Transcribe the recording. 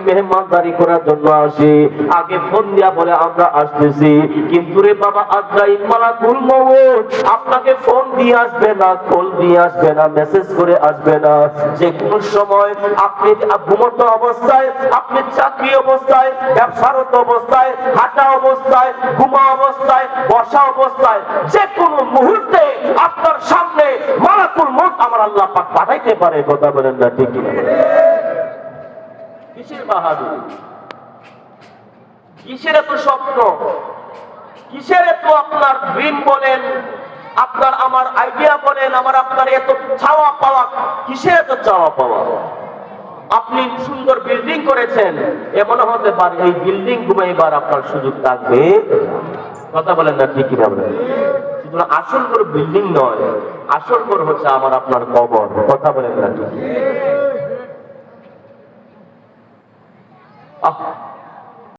মেহমানদারি করার জন্য আসে, আগে ফোন দিয়া বলে আমরা আসতেছি, কিন্তু রে বাবা আজরাইল মালাকুল মউত আপনাকে ফোন দিয়ে আসবে না, কল দিয়ে আসবে না, মেসেজ করে আসবে না। যে কোনো সময় আপনি ঘুমন্ত অবস্থায়, আপনি চাকরি অবস্থায়, ব্যবসারত অবস্থায়, হাঁটা অবস্থায়, ঘুমা অবস্থায়, বসা অবস্থায়, যে কোনো মুহূর্তে আপনার সামনে মালাকুল মউত আমার আল্লাহ পাক পাঠাইতে পারে। কথা বলেন না ঠিক কি? কিসের বাহাদুরি, কিসের এত স্বপ্ন, কিসের এত আপনার ড্রিম বলেন, আপনার আমার আইডিয়া বলেন, আমার আপনার এত চাওয়া পাওয়া, কিসের এত চাওয়া পাওয়া? আপনি সুন্দর বিল্ডিং করেছেন, এমন হতে পারে এই বিল্ডিং ঘুমাইবার আপনার সুযোগ থাকবে। কথা বলেন না ঠিক কিনা বলেন? সুতরাং আসল করে বিল্ডিং নয়, আসল করে হচ্ছে আমার আপনার কবর। কথা বলেন না ঠিক?